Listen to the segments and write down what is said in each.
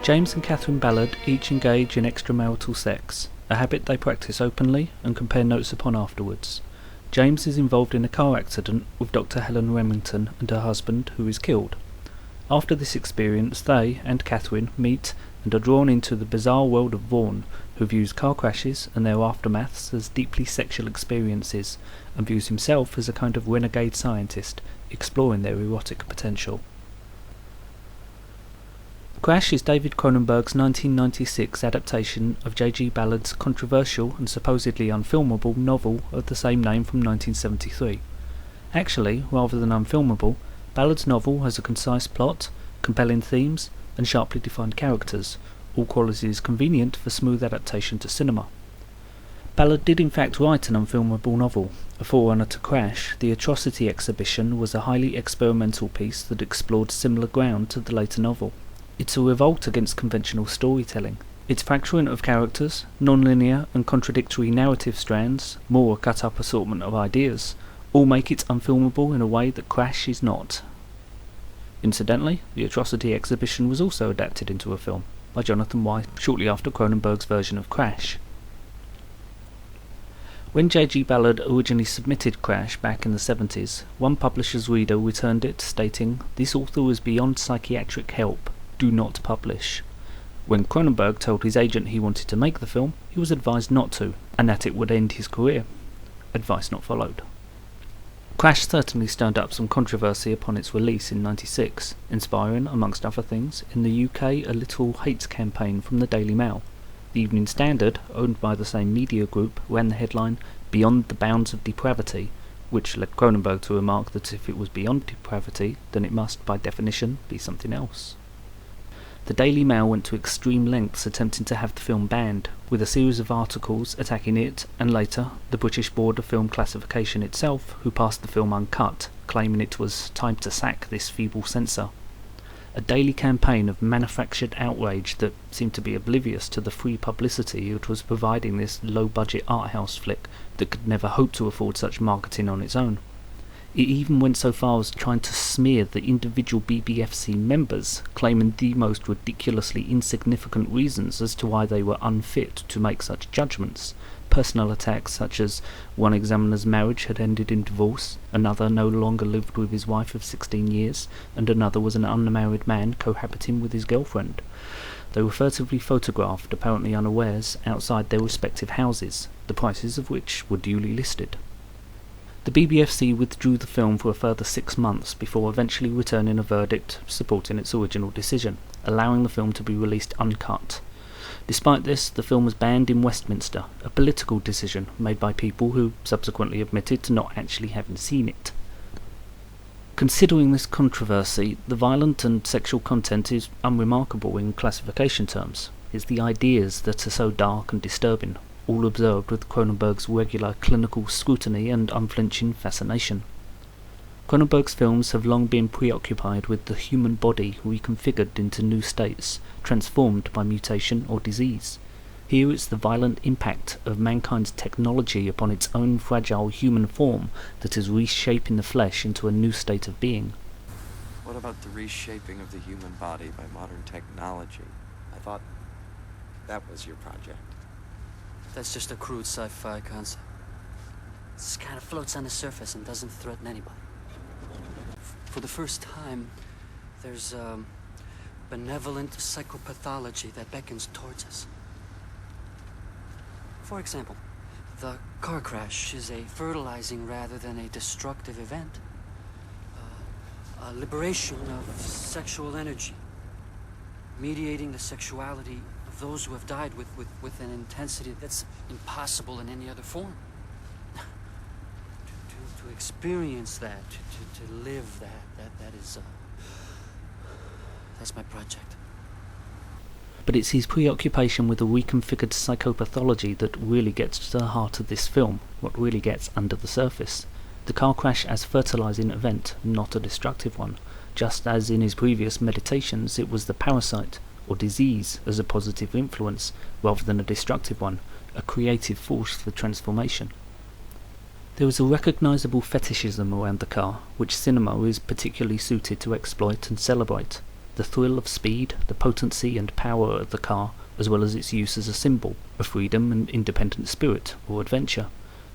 James and Catherine Ballard each engage in extramarital sex, a habit they practice openly and compare notes upon afterwards. James is involved in a car accident with Dr. Helen Remington and her husband, who is killed. After this experience, they and Catherine meet and are drawn into the bizarre world of Vaughan, who views car crashes and their aftermaths as deeply sexual experiences, and views himself as a kind of renegade scientist, exploring their erotic potential. Crash is David Cronenberg's 1996 adaptation of JG Ballard's controversial and supposedly unfilmable novel of the same name from 1973. Actually, rather than unfilmable, Ballard's novel has a concise plot, compelling themes, and sharply defined characters, all qualities convenient for smooth adaptation to cinema. Ballard did in fact write an unfilmable novel. A forerunner to Crash, The Atrocity Exhibition was a highly experimental piece that explored similar ground to the later novel. It's a revolt against conventional storytelling. Its fracturing of characters, non-linear and contradictory narrative strands, more a cut-up assortment of ideas, all make it unfilmable in a way that Crash is not. Incidentally, The Atrocity Exhibition was also adapted into a film by Jonathan White shortly after Cronenberg's version of Crash. When JG Ballard originally submitted Crash back in the 70s, one publisher's reader returned it stating, "This author is beyond psychiatric help. Do not publish." When Cronenberg told his agent he wanted to make the film, he was advised not to, and that it would end his career. Advice not followed. Crash certainly stirred up some controversy upon its release in '96, inspiring, amongst other things, in the UK a literal hate campaign from the Daily Mail. The Evening Standard, owned by the same media group, ran the headline, "Beyond the Bounds of Depravity," which led Cronenberg to remark that if it was beyond depravity, then it must, by definition, be something else. The Daily Mail went to extreme lengths attempting to have the film banned, with a series of articles attacking it, and later, the British Board of Film Classification itself, who passed the film uncut, claiming it was time to sack this feeble censor. A daily campaign of manufactured outrage that seemed to be oblivious to the free publicity it was providing this low-budget art house flick that could never hope to afford such marketing on its own. It even went so far as trying to smear the individual BBFC members, claiming the most ridiculously insignificant reasons as to why they were unfit to make such judgments. Personal attacks such as one examiner's marriage had ended in divorce, another no longer lived with his wife of 16 years, and another was an unmarried man cohabiting with his girlfriend. They were furtively photographed, apparently unawares, outside their respective houses, the prices of which were duly listed. The BBFC withdrew the film for a further 6 months before eventually returning a verdict supporting its original decision, allowing the film to be released uncut. Despite this, the film was banned in Westminster, a political decision made by people who subsequently admitted to not actually having seen it. Considering this controversy, the violent and sexual content is unremarkable in classification terms. It's the ideas that are so dark and disturbing, all observed with Cronenberg's regular clinical scrutiny and unflinching fascination. Cronenberg's films have long been preoccupied with the human body reconfigured into new states, transformed by mutation or disease. Here it's the violent impact of mankind's technology upon its own fragile human form that is reshaping the flesh into a new state of being. What about the reshaping of the human body by modern technology? I thought that was your project. That's just a crude sci-fi concept. This kind of floats on the surface and doesn't threaten anybody. For the first time, there's benevolent psychopathology that beckons towards us. For example, the car crash is a fertilizing rather than a destructive event. A liberation of sexual energy, mediating the sexuality of those who have died with an intensity that's impossible in any other form. To experience that, to live that's my project. But it's his preoccupation with a reconfigured psychopathology that really gets to the heart of this film, what really gets under the surface. The car crash as fertilizing event, not a destructive one, just as in his previous meditations it was the parasite, or disease, as a positive influence, rather than a destructive one, a creative force for transformation. There is a recognisable fetishism around the car, which cinema is particularly suited to exploit and celebrate. the thrill of speed, the potency and power of the car, as well as its use as a symbol of freedom and independent spirit or adventure,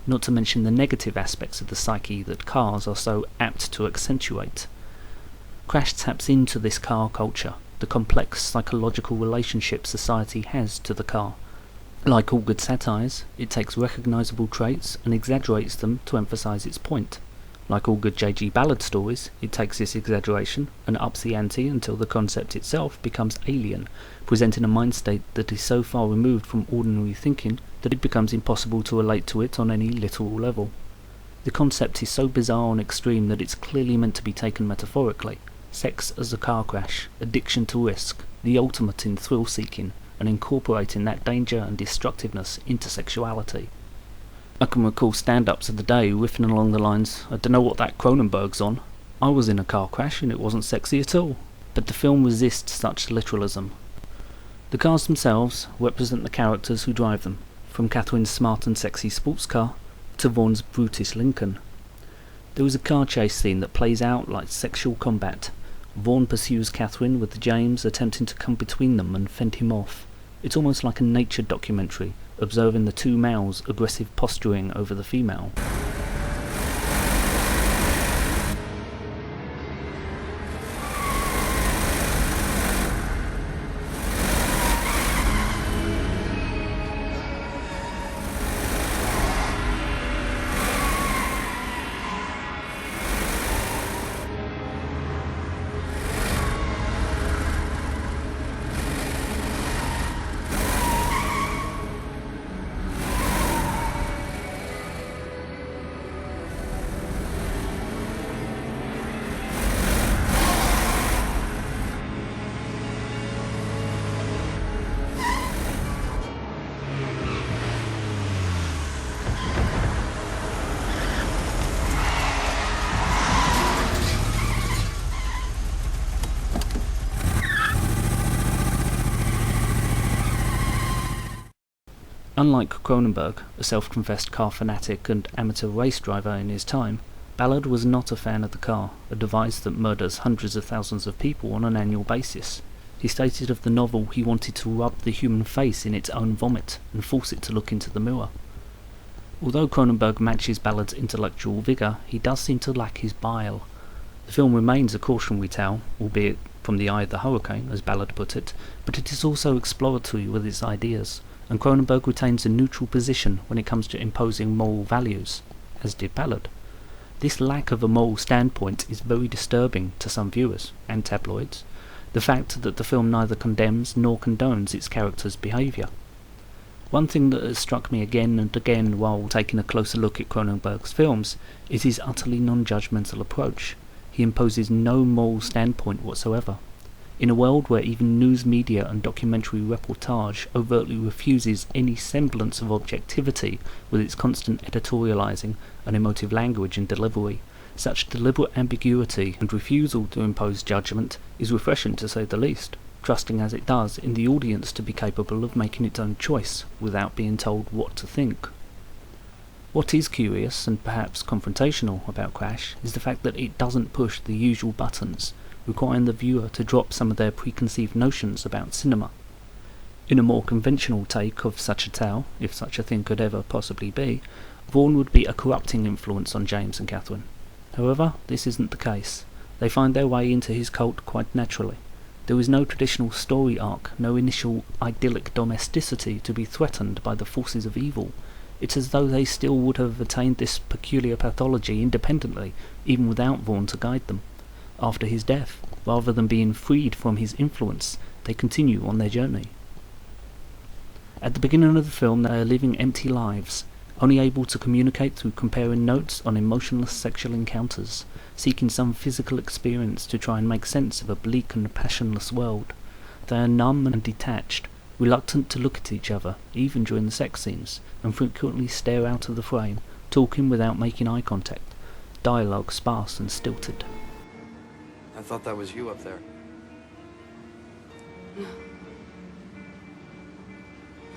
not to mention the negative aspects of the psyche that cars are so apt to accentuate. Crash taps into this car culture, the complex psychological relationship society has to the car. Like all good satires, it takes recognisable traits and exaggerates them to emphasise its point. Like all good JG Ballard stories, it takes this exaggeration and ups the ante until the concept itself becomes alien, presenting a mind state that is so far removed from ordinary thinking that it becomes impossible to relate to it on any literal level. The concept is so bizarre and extreme that it's clearly meant to be taken metaphorically. Sex as a car crash, addiction to risk, the ultimate in thrill-seeking, and incorporating that danger and destructiveness into sexuality. I can recall stand-ups of the day riffing along the lines, "I don't know what that Cronenberg's on. I was in a car crash and it wasn't sexy at all." But the film resists such literalism. The cars themselves represent the characters who drive them, from Catherine's smart and sexy sports car to Vaughn's brutish Lincoln. There is a car chase scene that plays out like sexual combat. Vaughn pursues Catherine with James attempting to come between them and fend him off. It's almost like a nature documentary, observing the two males' aggressive posturing over the female. Unlike Cronenberg, a self-confessed car fanatic and amateur race driver in his time, Ballard was not a fan of the car, a device that murders hundreds of thousands of people on an annual basis. He stated of the novel he wanted to rub the human face in its own vomit and force it to look into the mirror. Although Cronenberg matches Ballard's intellectual vigour, he does seem to lack his bile. The film remains a cautionary tale, albeit from the eye of the hurricane, as Ballard put it, but it is also exploratory with its ideas, and Cronenberg retains a neutral position when it comes to imposing moral values, as did Ballard. This lack of a moral standpoint is very disturbing to some viewers, and tabloids, the fact that the film neither condemns nor condones its characters' behaviour. One thing that has struck me again and again while taking a closer look at Cronenberg's films is his utterly non-judgmental approach. He imposes no moral standpoint whatsoever. In a world where even news media and documentary reportage overtly refuses any semblance of objectivity with its constant editorializing and emotive language and delivery, such deliberate ambiguity and refusal to impose judgment is refreshing to say the least, trusting as it does in the audience to be capable of making its own choice without being told what to think. What is curious and perhaps confrontational about Crash is the fact that it doesn't push the usual buttons, requiring the viewer to drop some of their preconceived notions about cinema. In a more conventional take of such a tale, if such a thing could ever possibly be, Vaughn would be a corrupting influence on James and Catherine. However, this isn't the case. They find their way into his cult quite naturally. There is no traditional story arc, no initial idyllic domesticity to be threatened by the forces of evil. It's as though they still would have attained this peculiar pathology independently, even without Vaughn to guide them. After his death, rather than being freed from his influence, they continue on their journey. At the beginning of the film, they are living empty lives, only able to communicate through comparing notes on emotionless sexual encounters, seeking some physical experience to try and make sense of a bleak and passionless world. They are numb and detached, reluctant to look at each other, even during the sex scenes, and frequently stare out of the frame, talking without making eye contact, dialogue sparse and stilted. I thought that was you up there. No.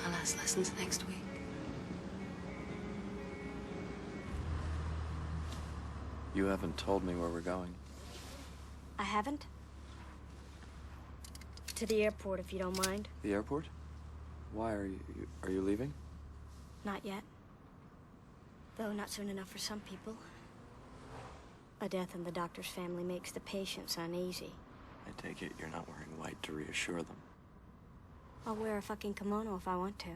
My last lesson's next week. You haven't told me where we're going. I haven't? to the airport if you don't mind. The airport? Why are you leaving? Not yet. Though not soon enough for some people. A death in the doctor's family makes the patients uneasy. I take it you're not wearing white to reassure them. I'll wear a fucking kimono if I want to.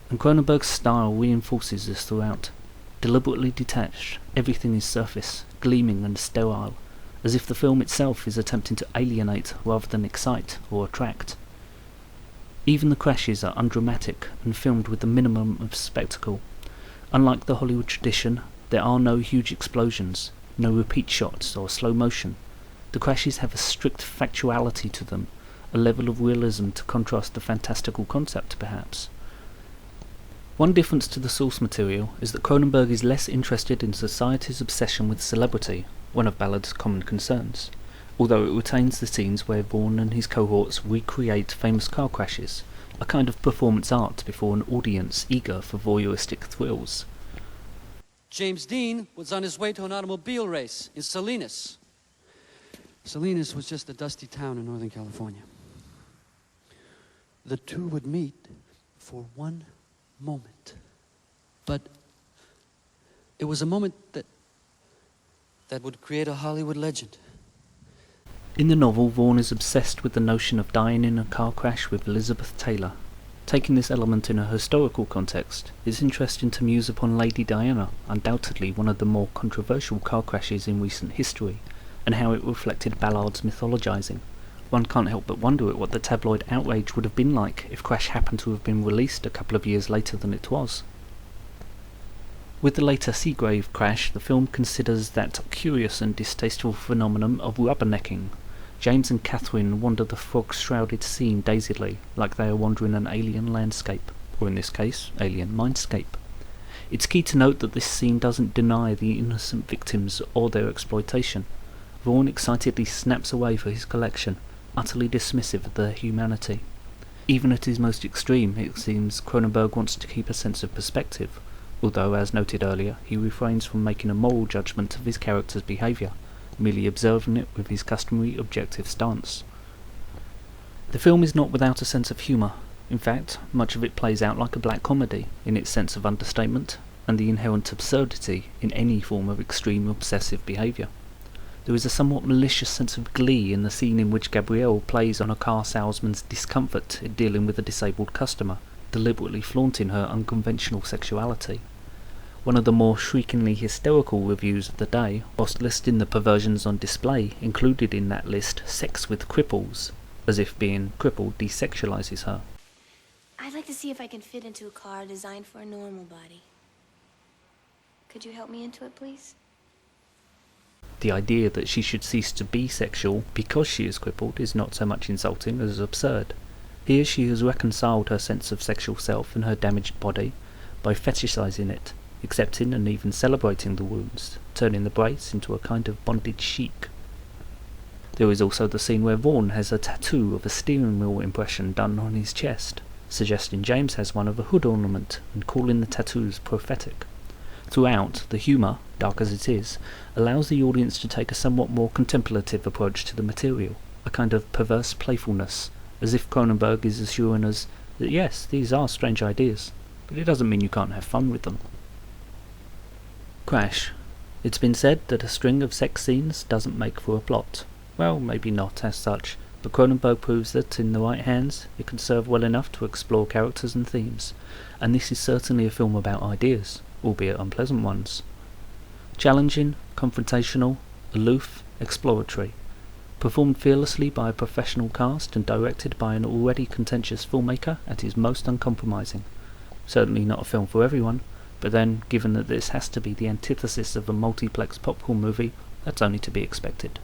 And Cronenberg's style reinforces this throughout. Deliberately detached, everything is surface, gleaming and sterile, as if the film itself is attempting to alienate rather than excite or attract. Even the crashes are undramatic and filmed with the minimum of spectacle. Unlike the Hollywood tradition, there are no huge explosions, no repeat shots or slow motion. The crashes have a strict factuality to them, a level of realism to contrast the fantastical concept, perhaps. One difference to the source material is that Cronenberg is less interested in society's obsession with celebrity, one of Ballard's common concerns, although it retains the scenes where Vaughn and his cohorts recreate famous car crashes, a kind of performance art before an audience eager for voyeuristic thrills. James Dean was on his way to an automobile race in Salinas. Salinas was just a dusty town in Northern California. The two would meet for one moment. But it was a moment that would create a Hollywood legend. In the novel, Vaughn is obsessed with the notion of dying in a car crash with Elizabeth Taylor. Taking this element in a historical context, it's interesting to muse upon Lady Diana, undoubtedly one of the more controversial car crashes in recent history, and how it reflected Ballard's mythologizing. One can't help but wonder at what the tabloid outrage would have been like if Crash happened to have been released a couple of years later than it was. With the later Seagrave crash, the film considers that curious and distasteful phenomenon of rubbernecking. James and Catherine wander the fog-shrouded scene dazedly, like they are wandering an alien landscape, or in this case, alien mindscape. It's key to note that this scene doesn't deny the innocent victims or their exploitation. Vaughn excitedly snaps away for his collection, utterly dismissive of their humanity. Even at his most extreme, it seems Cronenberg wants to keep a sense of perspective, although, as noted earlier, he refrains from making a moral judgment of his character's behaviour, merely observing it with his customary objective stance. The film is not without a sense of humour. In fact, much of it plays out like a black comedy, in its sense of understatement, and the inherent absurdity in any form of extreme obsessive behaviour. There is a somewhat malicious sense of glee in the scene in which Gabrielle plays on a car salesman's discomfort in dealing with a disabled customer, deliberately flaunting her unconventional sexuality. One of the more shriekingly hysterical reviews of the day, whilst listing the perversions on display, included in that list sex with cripples, as if being crippled desexualizes her. I'd like to see if I can fit into a car designed for a normal body. Could you help me into it, please? The idea that she should cease to be sexual because she is crippled is not so much insulting as absurd. Here she has reconciled her sense of sexual self and her damaged body by fetishizing it, accepting and even celebrating the wounds, turning the brace into a kind of bondage chic. There is also the scene where Vaughn has a tattoo of a steering wheel impression done on his chest, suggesting James has one of a hood ornament and calling the tattoos prophetic. Throughout, the humour, dark as it is, allows the audience to take a somewhat more contemplative approach to the material, a kind of perverse playfulness, as if Cronenberg is assuring us that yes, these are strange ideas, but it doesn't mean you can't have fun with them. Crash. It's been said that a string of sex scenes doesn't make for a plot. Well, maybe not as such, but Cronenberg proves that, in the right hands, it can serve well enough to explore characters and themes, and this is certainly a film about ideas, albeit unpleasant ones. Challenging, confrontational, aloof, exploratory. Performed fearlessly by a professional cast and directed by an already contentious filmmaker at his most uncompromising. Certainly not a film for everyone, but then, given that this has to be the antithesis of a multiplex popcorn movie, that's only to be expected.